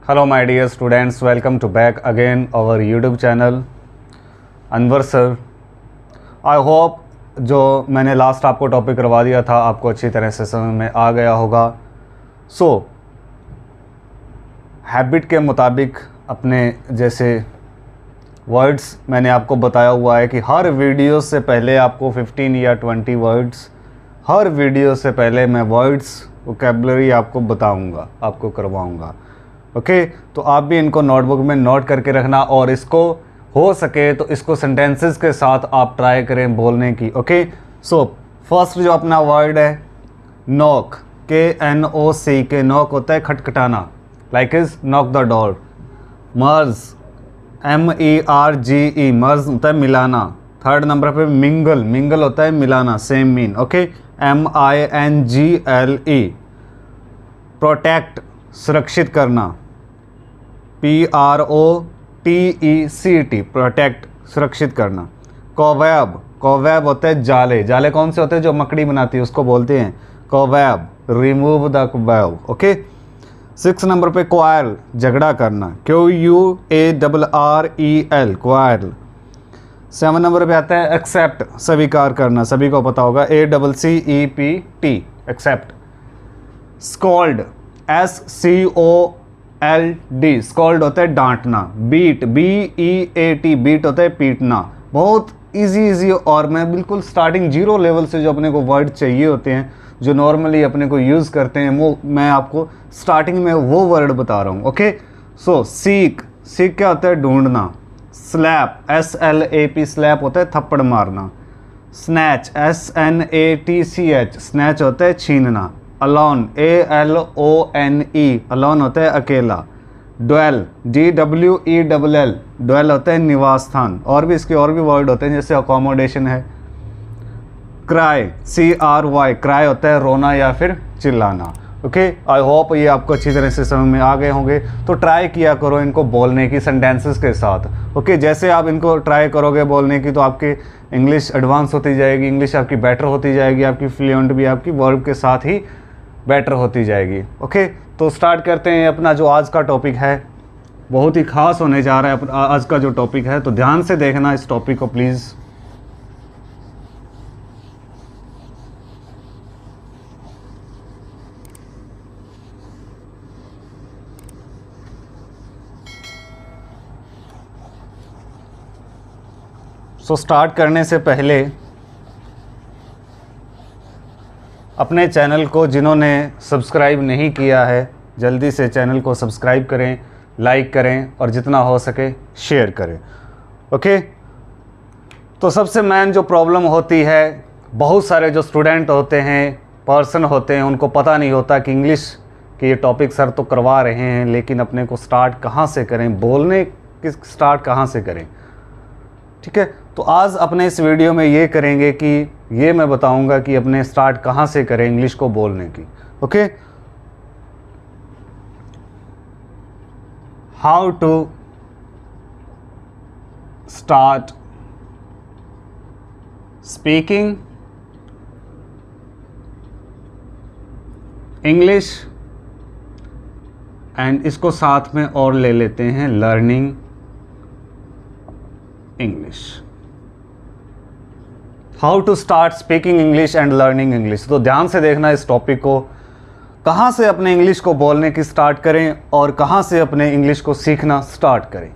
Hello my dear students, welcome to back again our YouTube channel Anwar sir. I hope जो मैंने last आपको topic करवा दिया था आपको अच्छी तरह से समझ में आ गया होगा। सो हैबिट के मुताबिक अपने जैसे वर्ड्स मैंने आपको बताया हुआ है कि हर वीडियो से पहले आपको 15 या 20 वर्ड्स, हर वीडियो से पहले मैं वर्ड्स वोकैबुलरी आपको बताऊंगा, आपको करवाऊंगा। ओके, तो आप भी इनको नोटबुक में नोट करके रखना और इसको हो सके तो इसको सेंटेंसेस के साथ आप ट्राई करें बोलने की। ओके, सो फर्स्ट जो अपना वर्ड है नॉक, KNOC के नॉक होता है खटखटाना, like is knock the door. Merge, MERGE merge होता है मिलाना। थर्ड नंबर पे मिंगल, मिंगल होता है मिलाना, same mean. Okay, MINGLE। Protect, सुरक्षित करना, PROTECT प्रोटेक्ट, सुरक्षित करना। कोवैब, कोवैब होता है जाले, जाले कौन से होते हैं जो मकड़ी बनाती है उसको बोलते हैं कोवैब, रिमूव द कोवैब। ओके, 6 नंबर पे क्वारल, झगड़ा करना, QUARREL क्वारल। 7 नंबर पे आता है एक्सेप्ट, स्वीकार करना, सभी को पता होगा ACCEPT accept. Scold, SCOLD scold होता है डांटना। बीट, BEAT बीट होता है पीटना। बहुत इजी और मैं बिल्कुल स्टार्टिंग 0 लेवल से जो अपने को वर्ड चाहिए होते हैं जो नॉर्मली अपने को यूज़ करते हैं वो मैं आपको स्टार्टिंग में वो वर्ड बता रहा हूँ। ओके, सो सीक, सीक क्या होता है ढूंढना। स्लैप, SLAP स्लैप होता है थप्पड़ मारना। स्नैच, SNATCH स्नैच होता है छीनना। अलोन, ALONE अलोन होता है अकेला। ड्वेल, DWELL ड्वेल होता है निवास स्थान। और भी इसके और भी वर्ड होते हैं जैसे अकोमोडेशन है। क्राई, CRY क्राई होता है रोना या फिर चिल्लाना। ओके, आई होप ये आपको अच्छी तरह से समझ में आ गए होंगे। तो ट्राई किया करो इनको बोलने की सेंटेंसेस के साथ। ओके, जैसे आप इनको ट्राई करोगे बोलने की तो आपकी इंग्लिश एडवांस होती जाएगी, इंग्लिश आपकी बेटर होती जाएगी, आपकी फ्लुएंट भी आपकी वर्ब के साथ ही बेटर होती जाएगी। ओके, तो स्टार्ट करते हैं अपना जो आज का टॉपिक है, बहुत ही ख़ास होने जा रहा है आज का जो टॉपिक है, तो ध्यान से देखना इस टॉपिक को प्लीज़। सो स्टार्ट करने से पहले अपने चैनल को जिन्होंने सब्सक्राइब नहीं किया है जल्दी से चैनल को सब्सक्राइब करें, लाइक करें और जितना हो सके शेयर करें। ओके, तो सबसे मेन जो प्रॉब्लम होती है, बहुत सारे जो स्टूडेंट होते हैं, पर्सन होते हैं, उनको पता नहीं होता कि इंग्लिश के ये टॉपिक सर तो करवा रहे हैं लेकिन अपने को स्टार्ट कहाँ से करें, बोलने की स्टार्ट कहाँ से करें। ठीक है, तो आज अपने इस वीडियो में ये करेंगे कि ये मैं बताऊंगा कि अपने स्टार्ट कहाँ से करें इंग्लिश को बोलने की। Okay, how to start speaking English, and इसको साथ में और ले लेते हैं learning English. How to start speaking English and learning English. तो ध्यान से देखना इस टॉपिक को, कहाँ से अपने इंग्लिश को बोलने की स्टार्ट करें और कहाँ से अपने इंग्लिश को सीखना स्टार्ट करें।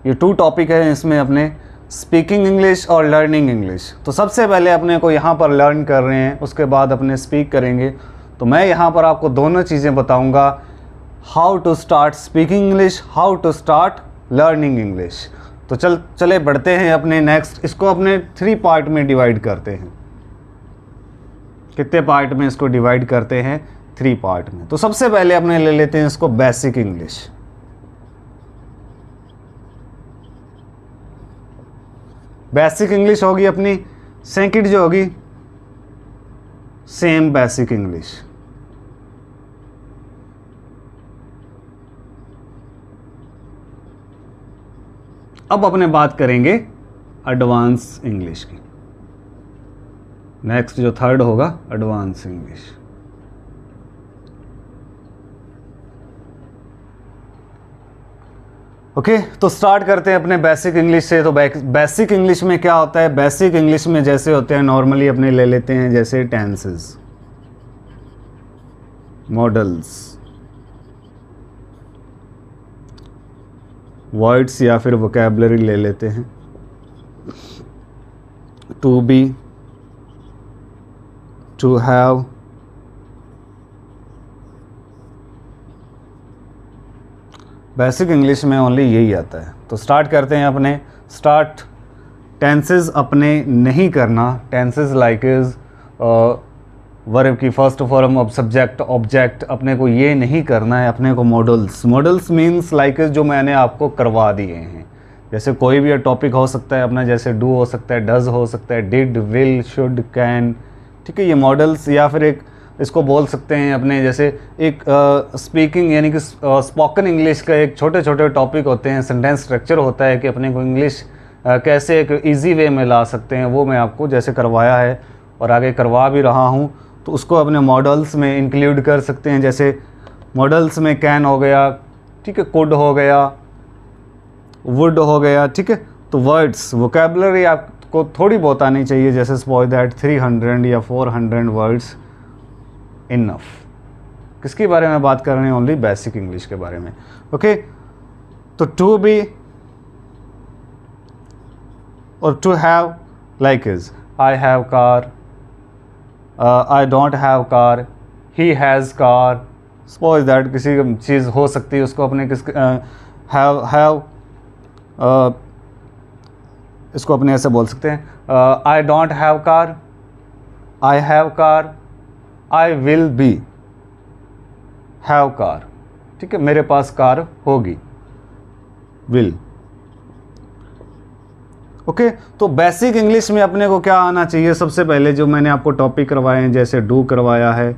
ये 2 टॉपिक है इसमें अपने, स्पीकिंग इंग्लिश और लर्निंग इंग्लिश। तो सबसे पहले अपने को यहाँ पर लर्न कर रहे हैं, उसके बाद अपने स्पीक करेंगे। तो मैं यहाँ पर आपको दोनों चीज़ें बताऊँगा, how to start speaking English, how to start learning English. तो चले बढ़ते हैं अपने नेक्स्ट। इसको अपने 3 पार्ट में डिवाइड करते हैं। कितने पार्ट में इसको डिवाइड करते हैं? 3 पार्ट में। तो सबसे पहले अपने ले लेते हैं इसको बेसिक इंग्लिश। बेसिक इंग्लिश होगी अपनी, सेकंड जो होगी सेम बेसिक इंग्लिश। अब अपने बात करेंगे एडवांस इंग्लिश की। नेक्स्ट जो थर्ड होगा एडवांस इंग्लिश। ओके तो स्टार्ट करते हैं अपने बेसिक इंग्लिश से। तो बेसिक इंग्लिश में क्या होता है? बेसिक इंग्लिश में जैसे होते हैं नॉर्मली अपने ले लेते हैं जैसे टेंसेस, मॉडल्स, वर्ड्स या फिर वोकैबुलरी ले लेते हैं। To be, to have, basic English में ओनली यही आता है। तो स्टार्ट करते हैं अपने स्टार्ट। टेंसेस अपने नहीं करना, टेंसेस लाइक इज वर्ब की first form of subject object, अपने को ये नहीं करना है। अपने को models, models means like is जो मैंने आपको करवा दिए हैं। जैसे कोई भी टॉपिक हो सकता है अपना, जैसे डू हो सकता है, डज हो सकता है, डिड, विल, शुड, कैन, ठीक है, ये मॉडल्स। या फिर एक इसको बोल सकते हैं अपने जैसे एक स्पीकिंग यानी कि स्पोकन इंग्लिश का एक छोटे छोटे टॉपिक होते हैं, सेंटेंस स्ट्रक्चर होता है कि अपने को इंग्लिश कैसे एक इजी वे में ला सकते हैं, वो मैं आपको जैसे करवाया है और आगे करवा भी रहा हूँ। तो उसको अपने मॉडल्स में इंक्लूड कर सकते हैं। जैसे मॉडल्स में कैन हो गया, ठीक है, कुड हो गया, वुड हो गया, ठीक है। तो वर्ड्स, वोकैबुलरी आपको थोड़ी बहुत आनी चाहिए, जैसे सपोज दैट 300 या 400 वर्ड्स इनफ। किसके बारे में बात कर रहे हैं? ओनली बेसिक इंग्लिश के बारे में। ओके तो टू बी और to have like is I have car, I don't have car, he has car. Suppose that किसी चीज़ हो सकती है उसको अपने किस हैव इसको अपने ऐसे बोल सकते हैं आई don't have car, I have car, I will be have car, ठीक है, मेरे पास कार होगी, विल। ओके तो बेसिक इंग्लिश में अपने को क्या आना चाहिए? सबसे पहले जो मैंने आपको टॉपिक करवाए हैं, जैसे डू करवाया है,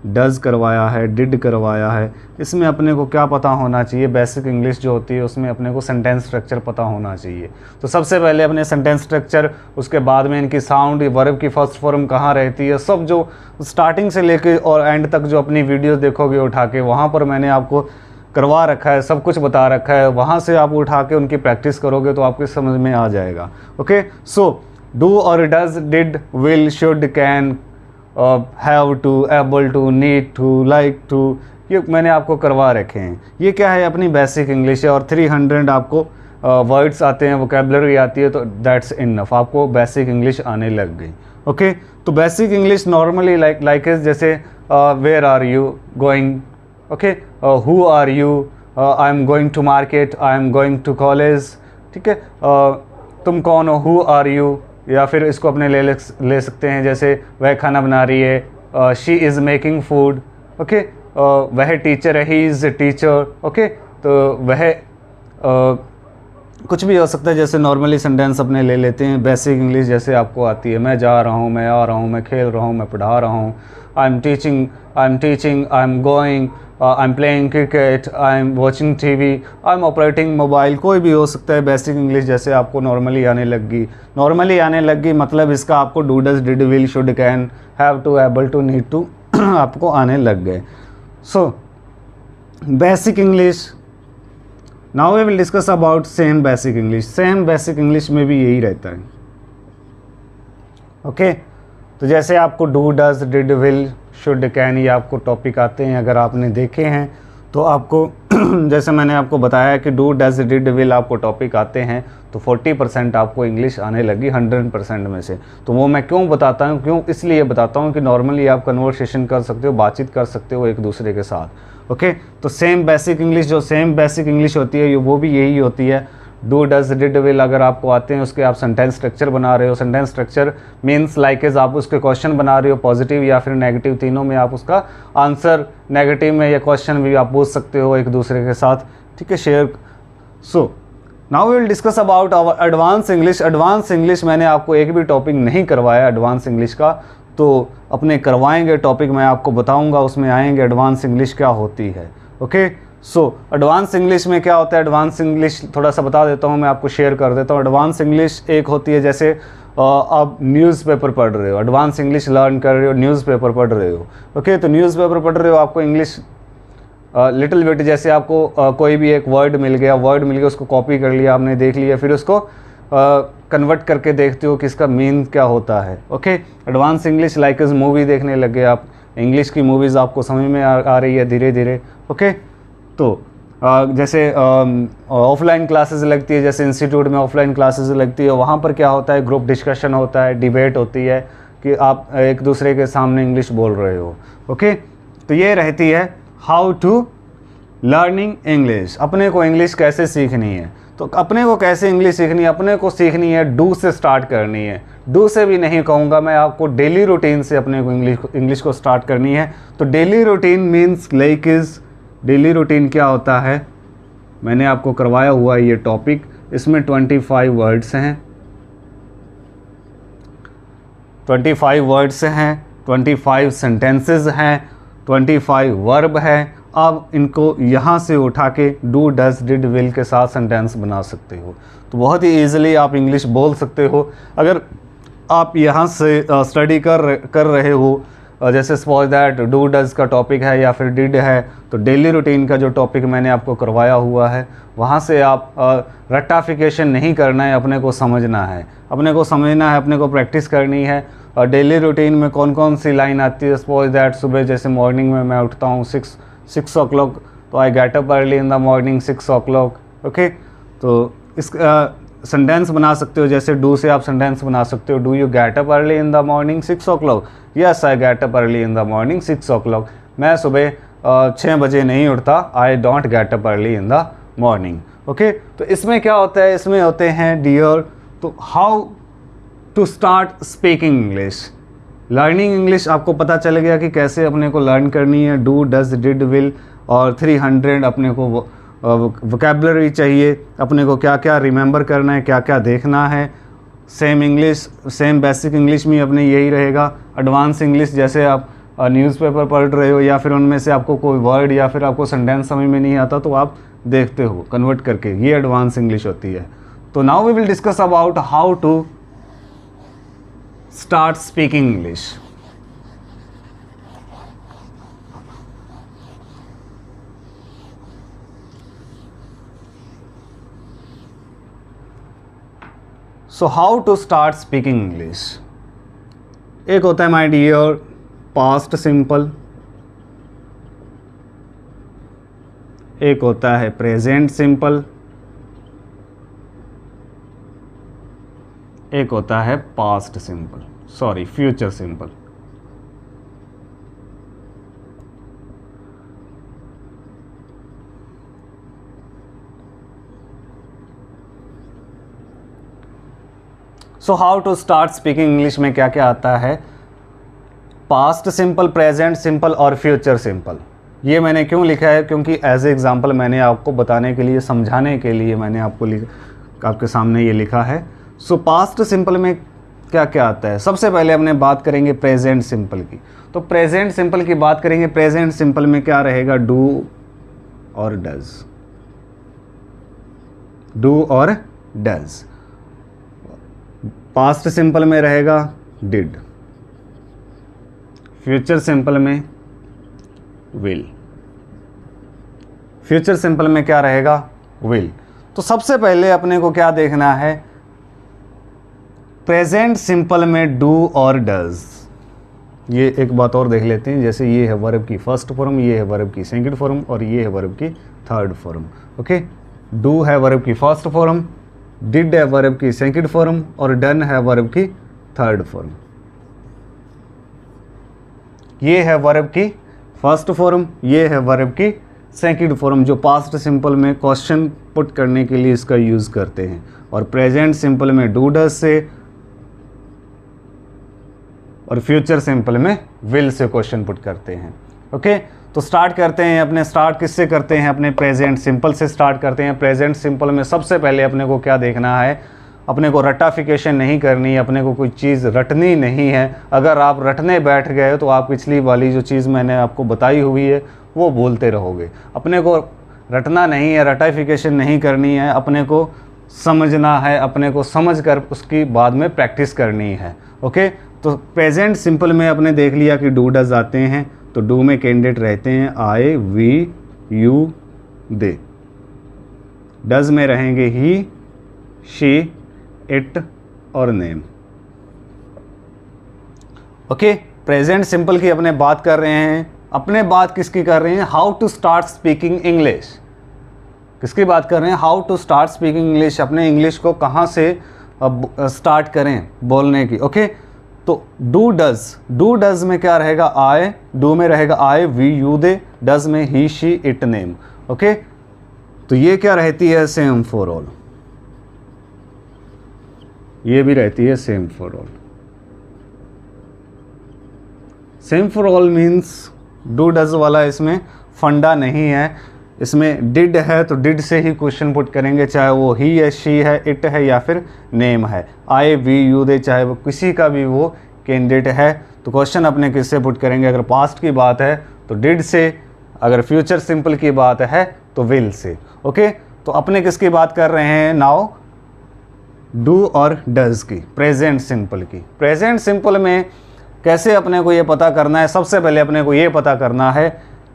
डज करवाया है, डिड करवाया है, इसमें अपने को क्या पता होना चाहिए? बेसिक इंग्लिश जो होती है उसमें अपने को सेंटेंस स्ट्रक्चर पता होना चाहिए। तो सबसे पहले अपने सेंटेंस स्ट्रक्चर, उसके बाद में इनकी साउंड, वर्ब की फर्स्ट फॉर्म कहाँ रहती है, सब जो स्टार्टिंग से लेके और एंड तक जो अपनी वीडियो देखोगे उठा के, वहाँ पर मैंने आपको करवा रखा है, सब कुछ बता रखा है। वहाँ से आप उठा के उनकी प्रैक्टिस करोगे तो आपके समझ में आ जाएगा। ओके सो डू और does, did, will, should, can, have to, able to, need to, like to, ये मैंने आपको करवा रखे हैं। ये क्या है? अपनी बेसिक इंग्लिश है। और 300 आपको वर्ड्स आते हैं, वोकैबुलरी आती है, तो दैट्स इनफ, आपको बेसिक इंग्लिश आने लग गई। ओके तो basic English normally like is जैसे where are you going, okay, who are you, I am going to market, I am going to college, ठीक है, तुम कौन हो, हु आर यू। या फिर इसको अपने ले सकते हैं जैसे वह खाना बना रही है, she is making food, okay, वह टीचर है, he is a teacher, okay. तो वह कुछ भी हो सकता है, जैसे नॉर्मली सेंटेंस अपने ले लेते हैं। बेसिक इंग्लिश जैसे आपको आती है, मैं जा रहा हूँ, मैं आ रहा हूँ, मैं खेल रहा हूँ, मैं पढ़ा रहा हूँ, I am teaching, I am going, I am playing cricket, I am watching TV, I am operating mobile, कोई भी हो सकता है। बेसिक इंग्लिश जैसे आपको नॉर्मली आने लग गई, मतलब इसका आपको do, does, did, will, should, can, have to, able to, need to आपको आने लग गए। So basic English. Now we will discuss about same basic English. Same basic English में भी यही रहता है। ओके तो जैसे आपको do, does, did, will, should, can, ये आपको टॉपिक आते हैं, अगर आपने देखे हैं तो आपको जैसे मैंने आपको बताया कि डू, डज, डिड, विल आपको टॉपिक आते हैं, तो 40% आपको इंग्लिश आने लगी 100% में से। तो वो मैं क्यों बताता हूँ? इसलिए बताता हूँ कि नॉर्मली आप कन्वर्सेशन कर सकते हो, बातचीत कर सकते हो एक दूसरे के साथ। ओके तो सेम बेसिक इंग्लिश होती है वो भी यही होती है। डू, डज, डिड, विल अगर आपको आते हैं, उसके आप सेंटेंस स्ट्रक्चर बना रहे हो। Sentence structure means like is आप उसके क्वेश्चन बना रहे हो, पॉजिटिव या फिर नेगेटिव, तीनों में आप उसका आंसर, नेगेटिव में या क्वेश्चन भी आप पूछ सकते हो एक दूसरे के साथ, ठीक है, share. So now we will discuss about our advance English. Advance English मैंने आपको एक भी टॉपिक नहीं करवाया एडवांस इंग्लिश का, तो अपने करवाएंगे टॉपिक, मैं आपको बताऊंगा, उसमें आएंगे एडवांस इंग्लिश क्या होती है। ओके सो एडवांस इंग्लिश में क्या होता है? एडवांस इंग्लिश थोड़ा सा बता देता हूँ, मैं आपको शेयर कर देता हूँ। एडवांस इंग्लिश एक होती है जैसे आप न्यूज़पेपर पढ़ रहे हो, एडवांस इंग्लिश लर्न कर रहे हो, न्यूज़पेपर पढ़ रहे हो। ओके तो न्यूज़पेपर पढ़ रहे हो, आपको इंग्लिश लिटिल बिट, जैसे आपको कोई भी एक वर्ड मिल गया, उसको कॉपी कर लिया आपने, देख लिया, फिर उसको कन्वर्ट करके देखते हो कि इसका मीन क्या होता है। Okay, advance English like is movie देखने लग गए आप, इंग्लिश की मूवीज़ आपको समझ में आ रही है धीरे धीरे। ओके, तो जैसे ऑफलाइन क्लासेस लगती है, जैसे इंस्टीट्यूट में ऑफलाइन क्लासेस लगती है, वहाँ पर क्या होता है, ग्रुप डिस्कशन होता है, डिबेट होती है कि आप एक दूसरे के सामने इंग्लिश बोल रहे हो। ओके, तो ये रहती है हाउ टू लर्निंग इंग्लिश, अपने को इंग्लिश कैसे सीखनी है। तो अपने को कैसे इंग्लिश सीखनी है, अपने को सीखनी है डू से स्टार्ट करनी है। डू से भी नहीं कहूँगा मैं, आपको डेली रूटीन से अपने को इंग्लिश को स्टार्ट करनी है। तो daily routine means like is, daily routine क्या होता है, मैंने आपको करवाया हुआ ये टॉपिक, इसमें 25 वर्ड्स हैं, 25 वर्ड्स हैं, 25 सेंटेंसेस हैं, 25 वर्ब है। अब इनको यहाँ से उठा के डू, डज, डिड, विल के साथ सेंटेंस बना सकते हो। तो बहुत ही ईजिली आप इंग्लिश बोल सकते हो। अगर आप यहाँ से स्टडी कर रहे हो, जैसे सपोज दैट डू डज का टॉपिक है या फिर डिड है, तो डेली रूटीन का जो टॉपिक मैंने आपको करवाया हुआ है, वहाँ से आप रट्टाफिकेशन नहीं करना है, अपने को समझना है, अपने को प्रैक्टिस करनी है। और डेली रूटीन में कौन कौन सी लाइन आती है, सपोज दैट सुबह जैसे मॉर्निंग में मैं उठता हूँ 6 o'clock, तो I get up early in the morning 6 o'clock। Okay, तो इस सेंटेंस बना सकते हो, जैसे डू से आप सेंटेंस बना सकते हो, do you get up early in the morning 6 o'clock, yes I get up early in the morning 6 o'clock। मैं सुबह 6 बजे नहीं उठता, I don't get up early in the morning. Okay, तो इसमें क्या होता है, इसमें होते हैं डियर। तो how to start speaking English, learning English आपको पता चल गया कि कैसे अपने को लर्न करनी है। डू, डज, डिड, विल और 300 अपने को वोकैबुलरी चाहिए, अपने को क्या क्या रिमेंबर करना है, क्या क्या देखना है। Same English, same basic English में अपने यही रहेगा। एडवांस इंग्लिश जैसे आप न्यूज़पेपर पढ़ रहे हो या फिर उनमें से आपको कोई वर्ड या फिर आपको सेंटेंस समझ में नहीं आता तो आप देखते हो कन्वर्ट करके, ये एडवांस इंग्लिश होती है। तो now we will discuss about how to start speaking English. So how to start speaking English, एक होता है माय डियर पास्ट सिंपल, एक होता है प्रेजेंट सिंपल, एक होता है past simple, sorry future simple. So how to start speaking English में क्या क्या आता है, पास्ट सिंपल, प्रेजेंट सिंपल और फ्यूचर सिंपल। ये मैंने क्यों लिखा है, क्योंकि एज ए एग्जाम्पल मैंने आपको बताने के लिए, समझाने के लिए मैंने आपके सामने ये लिखा है। सो पास्ट सिंपल में क्या क्या आता है, सबसे पहले हमने बात करेंगे प्रेजेंट सिंपल की। तो प्रेजेंट सिंपल की बात करेंगे, प्रेजेंट सिंपल में क्या रहेगा, डू और डज, डू और डज। पास्ट सिंपल में रहेगा डिड, फ्यूचर सिंपल में विल, फ्यूचर सिंपल में क्या रहेगा, विल। तो सबसे पहले अपने को क्या देखना है, प्रेजेंट सिंपल में डू और डज। ये एक बात और देख लेते हैं, जैसे ये है वर्ब की फर्स्ट फॉर्म, ये है वर्ब की सेकंड फॉर्म और ये है वर्ब की थर्ड फॉर्म। ओके, डू है वर्ब की फर्स्ट फॉर्म, डिड है वर्ब की सेकंड फॉर्म और डन है वर्ब की थर्ड फॉर्म। ये है वर्ब की फर्स्ट फॉर्म, ये है वर्ब की सेकंड फॉर्म, जो पास्ट सिंपल में क्वेश्चन पुट करने के लिए इसका यूज़ करते हैं। और प्रेजेंट सिंपल में डू डज से और फ्यूचर सिंपल में विल से क्वेश्चन पुट करते हैं। ओके, तो स्टार्ट करते हैं अपने, स्टार्ट किससे करते हैं, अपने प्रेजेंट सिंपल से स्टार्ट करते हैं। प्रेजेंट सिंपल में सबसे पहले अपने को क्या देखना है, अपने को रट्टाफिकेशन नहीं करनी है, अपने को कोई चीज़ रटनी नहीं है। अगर आप रटने बैठ गए तो आप पिछली वाली जो चीज़ मैंने आपको बताई हुई है वो बोलते रहोगे। अपने को रटना नहीं है, रटाफिकेशन नहीं करनी है, अपने को समझना है, अपने को समझ कर उसकी बाद में प्रैक्टिस करनी है। ओके, तो प्रेजेंट सिंपल में अपने देख लिया कि डू डज आते हैं, तो डू में कैंडिडेट रहते हैं आई, वी, यू, दे। डज में रहेंगे ही, शी, इट और नेम। ओके, प्रेजेंट सिंपल की अपने बात कर रहे हैं। अपने बात किसकी कर रहे हैं? How to start speaking English. किसकी बात कर रहे हैं? How to start speaking English. अपने इंग्लिश को कहाँ से स्टार्ट करें बोलने की। ओके, तो डू डज, डू डज में क्या रहेगा? आई, डू में रहेगा आई, वी, यू, दे। डज में ही, शी, इट, नेम। ओके, तो ये क्या रहती है? Same for all. ये भी रहती है same for all. Same for all means do does वाला इसमें फंडा नहीं है। इसमें डिड है तो डिड से ही क्वेश्चन पुट करेंगे, चाहे वो ही है, शी है, इट है या फिर नेम है। आई, वी, यू, दे, चाहे वो किसी का भी वो कैंडिडेट है तो क्वेश्चन अपने किससे पुट करेंगे? अगर पास्ट की बात है तो डिड से, अगर फ्यूचर सिंपल की बात है तो विल से। ओके, तो अपने किसकी बात कर रहे हैं नाउ? डू और डज की, प्रेजेंट सिंपल की। प्रेजेंट सिंपल में कैसे अपने को ये पता करना है? सबसे पहले अपने को ये पता करना है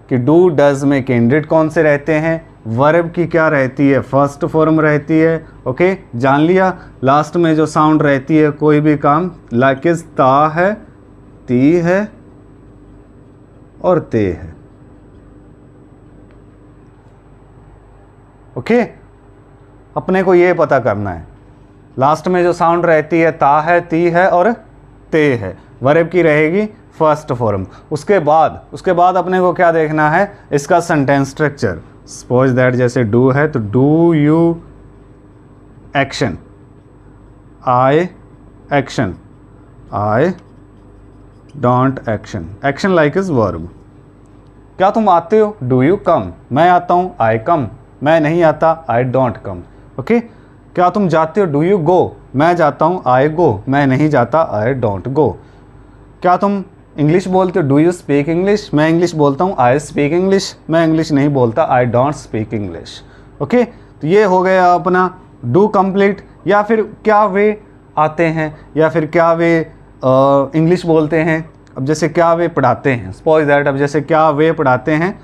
कि डू डज में कैंडिडेट कौन से रहते हैं, वर्ब की क्या रहती है? फर्स्ट फॉर्म रहती है। ओके, जान लिया। लास्ट में जो साउंड रहती है कोई भी काम, लाइक इज ता है, ती है और ते है। ओके, अपने को ये पता करना है। लास्ट में जो साउंड रहती है ता है, ती है और ते है, वर्ब की रहेगी फर्स्ट फॉर्म। उसके बाद अपने को क्या देखना है? इसका सेंटेंस स्ट्रक्चर। सपोज दैट जैसे डू है तो do you action, I action, I don't action. Action like is verb. क्या तुम आते हो? Do you come. मैं आता हूँ, आई कम। मैं नहीं आता, आई डोंट कम। ओके, क्या तुम जाते हो? डू यू गो। मैं जाता हूँ, आई गो। मैं नहीं जाता, आई डोंट गो। क्या तुम इंग्लिश बोलते हो? Do you speak English. मैं इंग्लिश बोलता हूँ, आई स्पीक इंग्लिश। मैं इंग्लिश नहीं बोलता, आई डोंट स्पीक इंग्लिश। ओके, तो ये हो गया अपना डू कंप्लीट। या फिर क्या वे आते हैं या फिर क्या वे इंग्लिश बोलते हैं। अब जैसे क्या वे पढ़ाते हैं, सपोज दैट, अब जैसे क्या वे पढ़ाते हैं,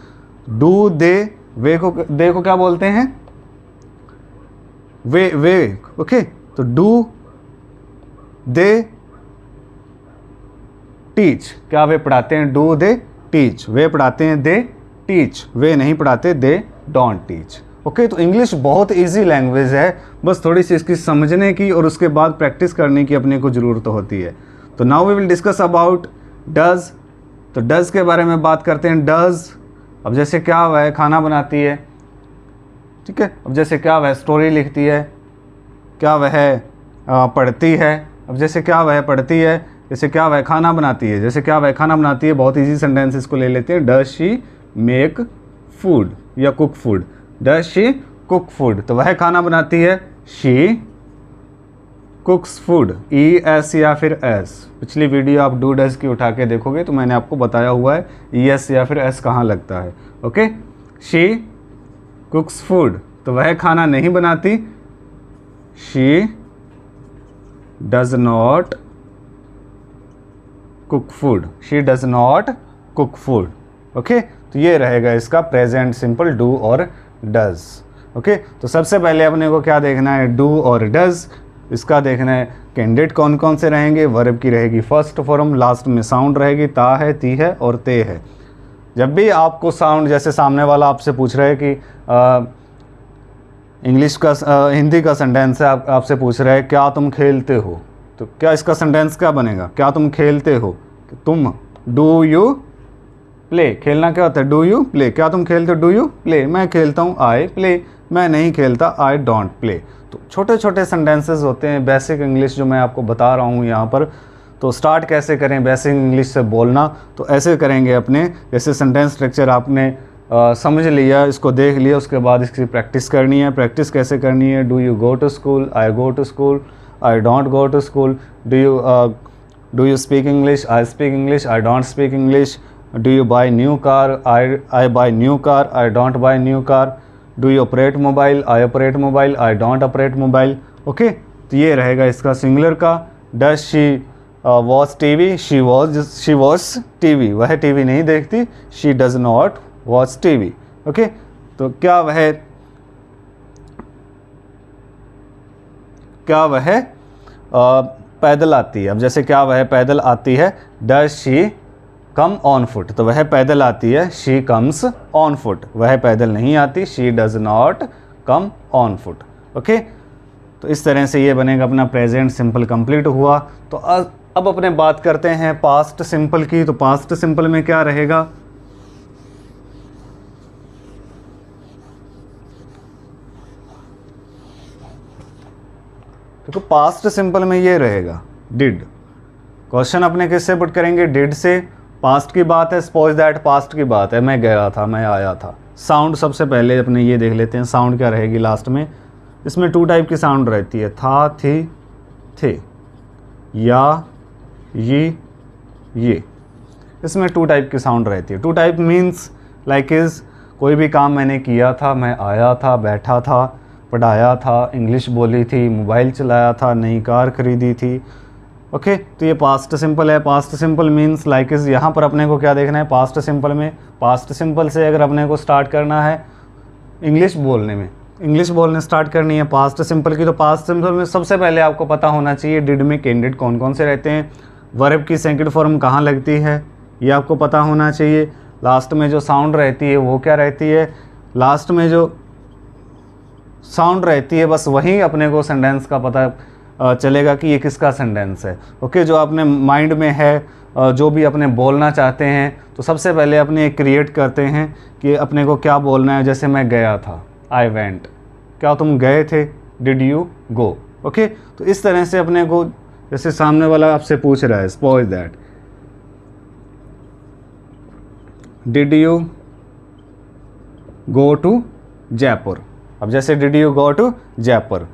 डू दे, वे को क्या बोलते हैं? वे। ओके, तो डू दे टीच। क्या वे पढ़ाते हैं? Do they teach. वे पढ़ाते हैं, दे टीच। वे नहीं पढ़ाते, दे डोंट टीच। ओके, तो इंग्लिश बहुत इजी लैंग्वेज है, बस थोड़ी सी इसकी समझने की और उसके बाद प्रैक्टिस करने की अपने को ज़रूरत होती है। तो now we will discuss about does. तो डज के बारे में बात करते हैं। डज, अब जैसे क्या वह खाना बनाती है, ठीक है। अब जैसे क्या वह स्टोरी लिखती है, क्या वह पढ़ती है। अब जैसे क्या वह पढ़ती है, जैसे क्या वह खाना बनाती है। जैसे क्या वह खाना बनाती है, बहुत इजी सेंटेंसेस को ले लेते हैं। डज शी मेक फूड या cook food. Does she cook food, तो वह खाना बनाती है। शी कुक्स फूड, ई एस या फिर एस। पिछली वीडियो आप डू डज की उठा के देखोगे तो मैंने आपको बताया हुआ है ई एस या फिर एस कहाँ लगता है। ओके, शी कुक्स फूड, तो वह खाना नहीं बनाती। She does not cook food, she does not cook food. Okay, तो ये रहेगा इसका प्रेजेंट सिंपल डू और डज। ओके, तो सबसे पहले अपने को क्या देखना है? डू और डज। इसका देखना है कैंडिडेट कौन कौन से रहेंगे। वर्ब की रहेगी फर्स्ट फॉर्म, लास्ट में साउंड रहेगी ता है, ती है और ते है। जब भी आपको साउंड, जैसे सामने वाला आपसे पूछ रहा है कि इंग्लिश का हिंदी का सेंटेंस है, आपसे पूछ रहा है क्या तुम खेलते हो, तो क्या इसका सेंटेंस क्या बनेगा? क्या तुम खेलते हो, तुम। डू यू प्ले, खेलना क्या होता है? Do you play. क्या तुम खेलते हो? Do you play. मैं खेलता हूँ, आई प्ले। मैं नहीं खेलता, आई डोंट प्ले। तो छोटे छोटे सेंटेंसेस होते हैं, बेसिक इंग्लिश जो मैं आपको बता रहा हूँ यहाँ पर। तो स्टार्ट कैसे करें बेसिक इंग्लिश से बोलना, तो ऐसे करेंगे अपने। जैसे सेंटेंस स्ट्रक्चर आपने समझ लिया, इसको देख लिया, उसके बाद इसकी प्रैक्टिस करनी है। प्रैक्टिस कैसे करनी है? Do you go to school, I go to school, I don't go to school. Do you speak English, I speak English, I don't speak English. Do you buy new car, I buy new car, I don't buy new car. Do you operate mobile, I operate mobile, I don't operate mobile. Okay, तो ये रहेगा इसका singular का। Does she watch TV, she watch TV, वह TV नहीं देखती। She does not watch TV. Okay, तो क्या वह पैदल आती है। अब जैसे क्या वह पैदल आती है, does she come on foot, तो वह पैदल आती है, शी कम्स ऑन फुट। वह पैदल नहीं आती, she does not come on foot. Okay, तो इस तरह से ये बनेगा अपना प्रेजेंट सिंपल कंप्लीट हुआ। तो अब अपने बात करते हैं पास्ट सिंपल की। तो पास्ट सिंपल में क्या रहेगा, देखो पास्ट सिंपल में ये रहेगा डिड। क्वेश्चन अपने किससे पुट करेंगे, डिड से। पास्ट की बात है, सपोज दैट पास्ट की बात है, मैं गया था, मैं आया था। साउंड सबसे पहले अपने ये देख लेते हैं, साउंड क्या रहेगी लास्ट में। इसमें 2 टाइप की साउंड रहती है, था, थी, थे, या, ये। इसमें 2 टाइप की साउंड रहती है। 2 टाइप मीन्स लाइक इज़, कोई भी काम मैंने किया था, मैं आया था, बैठा था, पढ़ाया था, इंग्लिश बोली थी, मोबाइल चलाया था, नई कार खरीदी थी। ओके, तो ये पास्ट सिंपल है। Past simple means like is. यहाँ पर अपने को क्या देखना है पास्ट सिंपल में, पास्ट सिंपल से अगर अपने को स्टार्ट करना है इंग्लिश बोलने में, इंग्लिश बोलने स्टार्ट करनी है पास्ट सिंपल की, तो पास्ट सिंपल में सबसे पहले आपको पता होना चाहिए डिड में कैंडिडेट कौन कौन से रहते हैं, वर्ब की सेकंड फॉर्म कहाँ लगती है, ये आपको पता होना चाहिए। लास्ट में जो साउंड रहती है वो क्या रहती है, लास्ट में जो साउंड रहती है बस वही अपने को सेंटेंस का पता चलेगा कि ये किसका सेंटेंस है। ओके, जो अपने माइंड में है, जो भी अपने बोलना चाहते हैं, तो सबसे पहले अपने क्रिएट करते हैं कि अपने को क्या बोलना है। जैसे मैं गया था, आई वेंट, क्या तुम गए थे, डिड यू गो। ओके, तो इस तरह से अपने को, जैसे सामने वाला आपसे पूछ रहा है, suppose that did you go to Jaipur. अब जैसे did you go to Jaipur,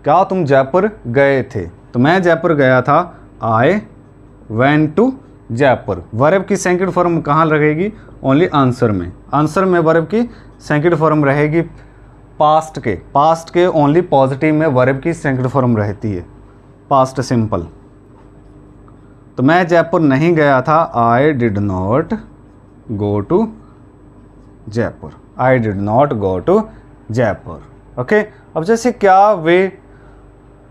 क्या तुम जयपुर गए थे, तो मैं जयपुर गया था, I went to Jaipur. Verb की सेकंड फॉर्म कहाँ रहेगी, ओनली आंसर में। आंसर में वर्ब की सेकंड फॉर्म रहेगी पास्ट के ओनली पॉजिटिव में वर्ब की सेकंड फॉर्म रहती है पास्ट सिंपल। तो मैं जयपुर नहीं गया था, I did not go to Jaipur, I did not go to Jaipur. Okay, अब जैसे क्या वे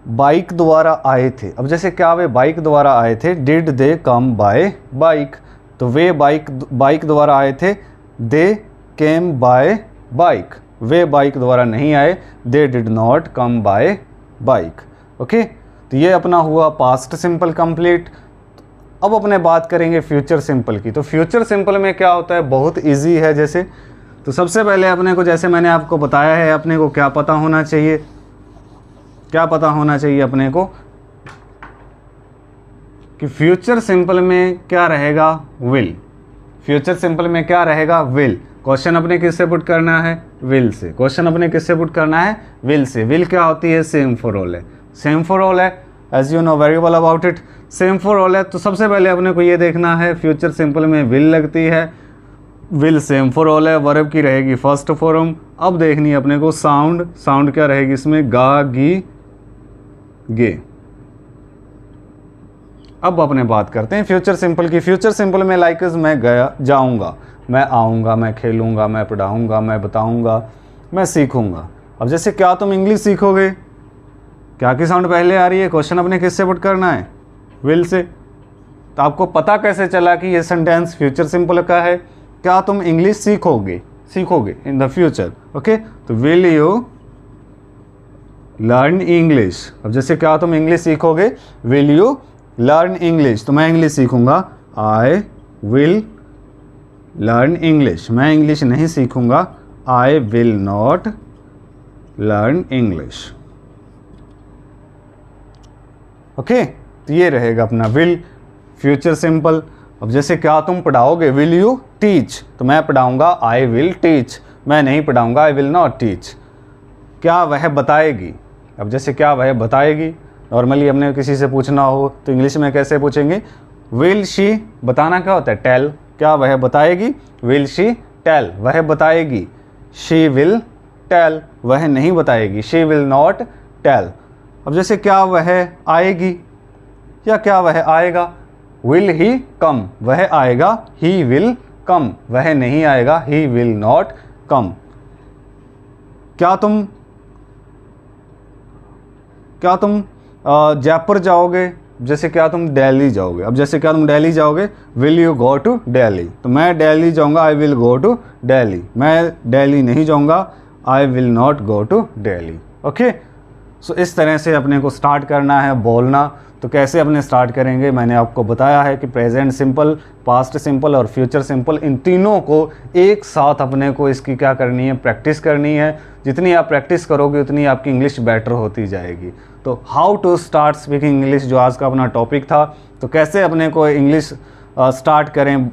बाइक द्वारा आए थे। अब जैसे क्या वे बाइक द्वारा आए थे, did they come by bike, तो वे बाइक द्वारा आए थे, दे केम बाय बाइक। वे बाइक द्वारा नहीं आए, they did not come by bike. Okay, तो ये अपना हुआ पास्ट सिंपल कंप्लीट। अब अपने बात करेंगे फ्यूचर सिंपल की। तो फ्यूचर सिंपल में क्या होता है, बहुत इजी है। जैसे तो सबसे पहले अपने को, जैसे मैंने आपको बताया है, अपने को क्या पता होना चाहिए, क्या पता होना चाहिए अपने को कि फ्यूचर सिंपल में क्या रहेगा, विल। फ्यूचर सिंपल में क्या रहेगा, विल। क्वेश्चन अपने किससे पुट करना है, विल से। क्वेश्चन अपने किससे पुट करना है, विल से। विल क्या होती है, सेम फॉर ऑल है, सेम फॉर ऑल है, as you know very well about it, same for all है। तो सबसे पहले अपने को ये देखना है फ्यूचर सिंपल में विल लगती है, विल सेम फॉर ऑल है, वर्ब की रहेगी फर्स्ट फॉर्म। अब देखनी है अपने को साउंड, साउंड क्या रहेगी इसमें, गा, गी, गे। अब अपने बात करते हैं फ्यूचर सिंपल की। फ्यूचर सिंपल में लाइक मैं गया, जाऊंगा, मैं आऊंगा, मैं खेलूंगा, मैं पढ़ाऊंगा, मैं बताऊंगा, मैं सीखूंगा। अब जैसे क्या तुम इंग्लिश सीखोगे, क्या की साउंड पहले आ रही है, क्वेश्चन अपने किससे पुट करना है, विल से। तो आपको पता कैसे चला कि ये सेंटेंस फ्यूचर सिंपल का है, क्या तुम इंग्लिश सीखोगे इन द फ्यूचर। ओके, तो विल यू लर्न इंग्लिश। अब जैसे क्या तुम इंग्लिश सीखोगे, विल यू लर्न इंग्लिश, तो मैं इंग्लिश सीखूंगा, आई विल लर्न इंग्लिश। मैं इंग्लिश नहीं सीखूंगा, I will not learn English. Okay, तो ये रहेगा अपना विल फ्यूचर सिंपल। अब जैसे क्या तुम पढ़ाओगे, विल यू टीच, तो मैं पढ़ाऊंगा, आई विल टीच। मैं नहीं पढ़ाऊंगा, आई विल नॉट टीच। क्या वह बताएगी, अब जैसे क्या वह बताएगी, नॉर्मली हमने किसी से पूछना हो तो इंग्लिश में कैसे पूछेंगे, विल शी, बताना क्या होता है, टेल। क्या वह बताएगी, विल शी टेल, वह बताएगी, शी विल टेल, वह नहीं बताएगी, शी विल नॉट टेल। अब जैसे क्या वह आएगी या क्या वह आएगा, विल ही कम, वह आएगा, ही विल कम, वह नहीं आएगा, ही विल नॉट कम। क्या तुम जयपुर जाओगे, जैसे क्या तुम दिल्ली जाओगे। अब जैसे क्या तुम दिल्ली जाओगे, will you go to Delhi, तो मैं दिल्ली जाऊंगा, I will go to Delhi. मैं दिल्ली नहीं जाऊंगा, I will not go to Delhi. Okay, so इस तरह से अपने को स्टार्ट करना है बोलना। तो कैसे अपने स्टार्ट करेंगे, मैंने आपको बताया है कि प्रेजेंट सिंपल, पास्ट सिंपल और फ्यूचर सिंपल, इन तीनों को एक साथ अपने को इसकी क्या करनी है, प्रैक्टिस करनी है। जितनी आप प्रैक्टिस करोगे उतनी आपकी इंग्लिश बेटर होती जाएगी। तो how to start speaking English जो आज का अपना टॉपिक था। तो कैसे अपने को इंग्लिश स्टार्ट करें,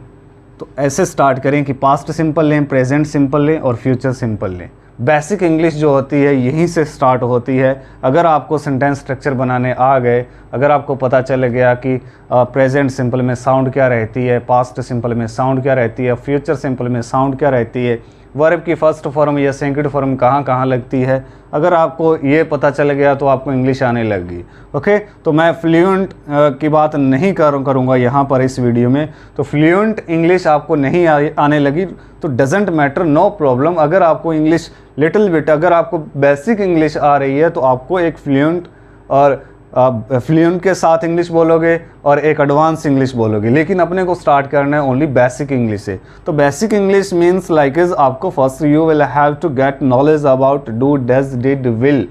तो ऐसे स्टार्ट करें कि पास्ट सिंपल लें, प्रेजेंट सिंपल लें और फ्यूचर सिंपल लें। बेसिक इंग्लिश जो होती है यहीं से स्टार्ट होती है। अगर आपको सेंटेंस स्ट्रक्चर बनाने आ गए, अगर आपको पता चल गया कि प्रेजेंट सिंपल में साउंड क्या रहती है, पास्ट सिंपल में साउंड क्या रहती है, फ्यूचर सिंपल में साउंड क्या रहती है, वर्ब की फर्स्ट फॉर्म या सेकंड फॉर्म कहाँ कहाँ लगती है, अगर आपको ये पता चल गया तो आपको इंग्लिश आने लगी। ओके, तो मैं फ्लुएंट की बात नहीं करूँगा यहाँ पर इस वीडियो में। तो फ्लुएंट इंग्लिश आपको नहीं आने लगी तो डजेंट मैटर, नो प्रॉब्लम। अगर आपको इंग्लिश लिटिल बिट, अगर आपको बेसिक इंग्लिश आ रही है तो आपको एक फ्लुएंट और फ्लुएंट के साथ इंग्लिश बोलोगे और एक एडवांस इंग्लिश बोलोगे, लेकिन अपने को स्टार्ट करना है ओनली बेसिक इंग्लिश से। तो basic English means like is आपको first you will have to get knowledge about do, does, did, will.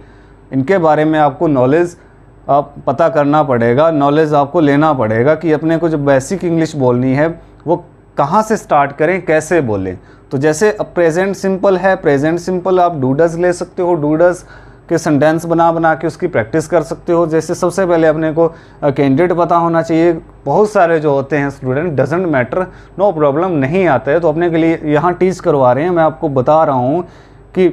इनके बारे में आपको नॉलेज पता करना पड़ेगा, नॉलेज आपको लेना पड़ेगा कि अपने को जो बेसिक इंग्लिश बोलनी है वो कहाँ से स्टार्ट करें, कैसे बोलें। तो जैसे अब प्रेजेंट सिंपल है, प्रेजेंट सिंपल आप डू डज ले सकते हो, डू डज के सेंटेंस बना के उसकी प्रैक्टिस कर सकते हो। जैसे सबसे पहले अपने को कैंडिडेट पता होना चाहिए। बहुत सारे जो होते हैं student, doesn't matter, no problem, नहीं आता है तो अपने के लिए यहाँ टीच करवा रहे हैं। मैं आपको बता रहा हूँ कि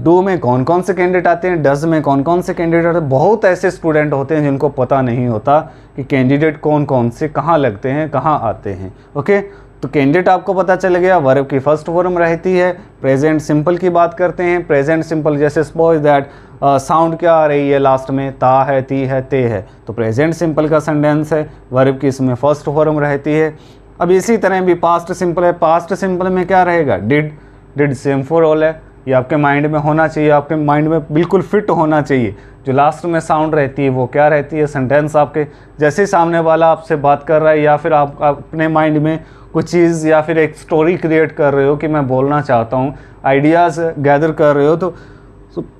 डू में कौन कौन से कैंडिडेट आते हैं, डज में कौन कौन से कैंडिडेट आते हैं। बहुत ऐसे स्टूडेंट होते हैं जिनको पता नहीं होता कि कैंडिडेट कौन कौन से कहाँ लगते हैं, कहाँ आते हैं। ओके, तो कैंडिडेट आपको पता चल गया, वर्ब की फर्स्ट फॉर्म रहती है। प्रेजेंट सिंपल की बात करते हैं। प्रेजेंट सिंपल जैसे सपोज दैट साउंड क्या आ रही है लास्ट में, ता है, ती है, ते है, तो प्रेजेंट सिंपल का सेंटेंस है। वर्ब की इसमें फर्स्ट फॉर्म रहती है। अब इसी तरह भी पास्ट सिंपल है। पास्ट सिंपल में क्या रहेगा, did, did same for all है। ये आपके माइंड में होना चाहिए, आपके माइंड में बिल्कुल फिट होना चाहिए। जो लास्ट में साउंड रहती है वो क्या रहती है, सेंटेंस आपके जैसे सामने वाला आपसे बात कर रहा है या फिर आप अपने माइंड में कुछ चीज़ या फिर एक स्टोरी क्रिएट कर रहे हो कि मैं बोलना चाहता हूँ, आइडियाज़ गैदर कर रहे हो, तो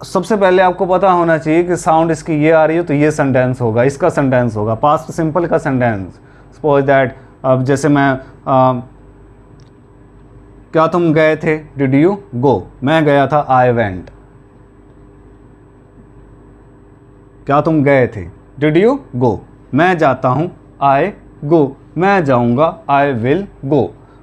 सबसे पहले आपको पता होना चाहिए कि साउंड इसकी ये आ रही है तो ये सेंटेंस होगा, इसका सेंटेंस होगा, पास्ट सिंपल का सेंटेंस। सपोज दैट अब जैसे मैं क्या तुम गए थे, डिड यू गो, मैं गया था, आई वेंट। क्या तुम गए थे, डिड यू गो, मैं जाता हूँ, आई गो, मैं जाऊँगा, आई विल गो।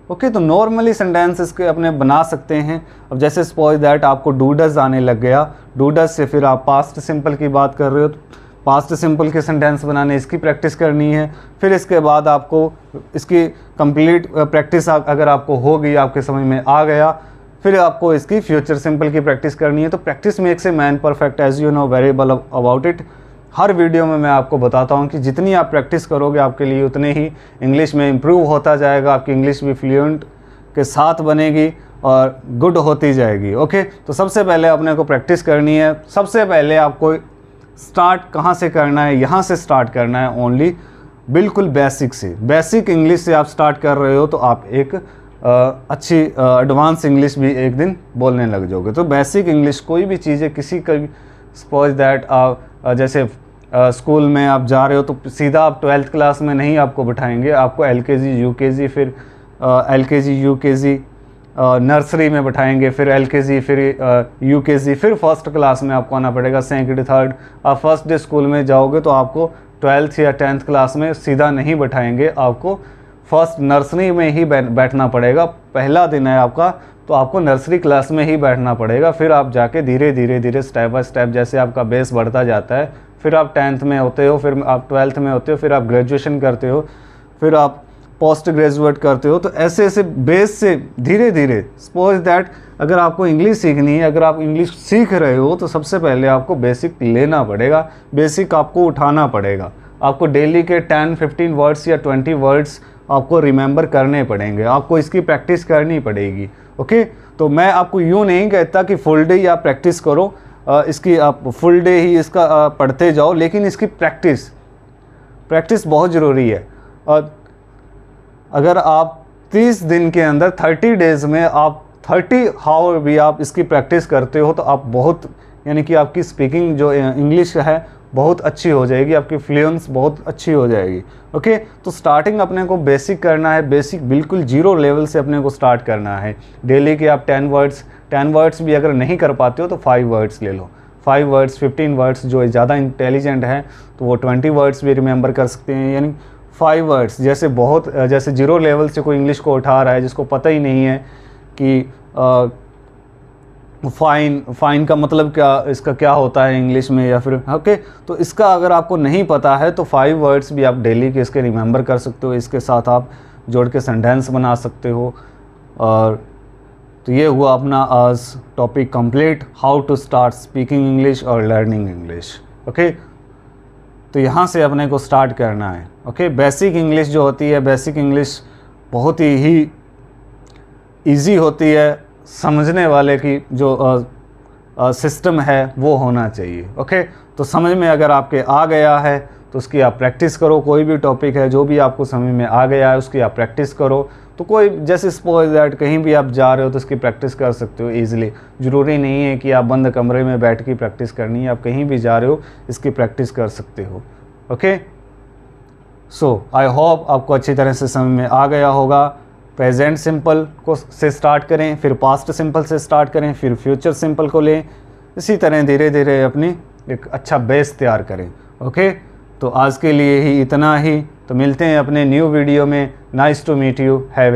ओके, तो नॉर्मली सेंटेंस इसके अपने बना सकते हैं। अब जैसे सपोज दैट आपको डू डज आने लग गया, डू डज से फिर आप पास्ट सिंपल की बात कर रहे हो तो पास्ट सिंपल के सेंटेंस बनाने इसकी प्रैक्टिस करनी है। फिर इसके बाद आपको इसकी कंप्लीट प्रैक्टिस अगर आपको हो गई, आपके समझ में आ गया, फिर आपको इसकी फ्यूचर सिंपल की प्रैक्टिस करनी है। तो practice makes a man perfect, as you know very well about it. हर वीडियो में मैं आपको बताता हूँ कि जितनी आप प्रैक्टिस करोगे आपके लिए उतने ही इंग्लिश में इम्प्रूव होता जाएगा, आपकी इंग्लिश भी फ्लुएंट के साथ बनेगी और गुड होती जाएगी। ओके, तो सबसे पहले अपने को प्रैक्टिस करनी है। सबसे पहले आपको स्टार्ट कहाँ से करना है, यहाँ से स्टार्ट करना है ओनली, बिल्कुल बेसिक से। बेसिक इंग्लिश से आप स्टार्ट कर रहे हो तो आप एक अच्छी एडवांस इंग्लिश भी एक दिन बोलने लग जाओगे। तो बेसिक इंग्लिश कोई भी चीज़ें किसी का सपोज दैट जैसे स्कूल में आप जा रहे हो तो सीधा आप 12th क्लास में नहीं आपको बिठाएंगे, आपको LKG UKG फिर LKG UKG नर्सरी में बिठाएंगे, फिर LKG फिर UKG फिर फर्स्ट क्लास में आपको आना पड़ेगा, सेकंड थर्ड। आप फर्स्ट डे स्कूल में जाओगे तो आपको 12th या 10th क्लास में सीधा नहीं बिठाएंगे, आपको फर्स्ट नर्सरी में ही बैठना पड़ेगा। पहला दिन है आपका तो आपको नर्सरी क्लास में ही बैठना पड़ेगा। फिर आप जाके धीरे धीरे स्टेप बाय स्टेप जैसे आपका बेस बढ़ता जाता है, फिर आप 10th में होते हो, फिर आप 12th में होते हो, फिर आप ग्रेजुएशन करते हो, फिर आप पोस्ट ग्रेजुएट करते हो। तो ऐसे ऐसे बेस से धीरे धीरे, सपोज दैट अगर आपको इंग्लिश सीखनी है, अगर आप इंग्लिश सीख रहे हो तो सबसे पहले आपको बेसिक लेना पड़ेगा, बेसिक आपको उठाना पड़ेगा। आपको डेली के 10-15 वर्ड्स या 20 वर्ड्स आपको रिमेंबर करने पड़ेंगे, आपको इसकी प्रैक्टिस करनी पड़ेगी। ओके, तो मैं आपको यूँ नहीं कहता कि फुल डे ही आप प्रैक्टिस करो, इसकी आप फुल डे ही इसका पढ़ते जाओ, लेकिन इसकी प्रैक्टिस बहुत ज़रूरी है। अगर आप 30 दिन के अंदर 30 डेज़ में आप 30 हावर भी आप इसकी प्रैक्टिस करते हो तो आप बहुत, यानी कि आपकी स्पीकिंग जो इंग्लिश है बहुत अच्छी हो जाएगी, आपकी फ्लुएंस बहुत अच्छी हो जाएगी। ओके, तो स्टार्टिंग अपने को बेसिक करना है, बेसिक बिल्कुल जीरो लेवल से अपने को स्टार्ट करना है। डेली के आप 10 वर्ड्स भी अगर नहीं कर पाते हो तो 5 वर्ड्स ले लो, 5 वर्ड्स 15 वर्ड्स। जो ज़्यादा इंटेलिजेंट हैं तो वो 20 वर्ड्स भी रिमेंबर कर सकते हैं, यानी 5 वर्ड्स। जैसे जीरो लेवल से कोई इंग्लिश को उठा रहा है, जिसको पता ही नहीं है कि फाइन का मतलब क्या, इसका क्या होता है इंग्लिश में, या फिर ओके, तो इसका अगर आपको नहीं पता है तो 5 वर्ड्स भी आप डेली के इसके रिमेंबर कर सकते हो। इसके साथ आप जोड़ के सेंटेंस बना सकते हो। और तो ये हुआ अपना आज topic complete, how to start speaking English और लर्निंग इंग्लिश। ओके, तो यहाँ से अपने को स्टार्ट करना है। ओके, बेसिक इंग्लिश जो होती है, बेसिक इंग्लिश बहुत ही ईजी होती है, समझने वाले की जो सिस्टम है वो होना चाहिए। ओके, तो समझ में अगर आपके आ गया है तो उसकी आप प्रैक्टिस करो। कोई भी टॉपिक है जो भी आपको समझ में आ गया है उसकी आप प्रैक्टिस करो। तो कोई, जैसे सपोज दैट कहीं भी आप जा रहे हो तो इसकी प्रैक्टिस कर सकते हो ईजिली। ज़रूरी नहीं है कि आप बंद कमरे में बैठ के प्रैक्टिस करनी है, आप कहीं भी जा रहे हो इसकी प्रैक्टिस कर सकते हो। ओके, सो आई होप आपको अच्छी तरह से समझ में आ गया होगा। प्रेजेंट सिंपल को से स्टार्ट करें, फिर पास्ट सिंपल से स्टार्ट करें, फिर फ्यूचर सिंपल को लें। इसी तरह धीरे धीरे अपनी एक अच्छा बेस तैयार करें। ओके, तो आज के लिए ही इतना ही। तो मिलते हैं अपने न्यू वीडियो में। Nice to meet you. Have A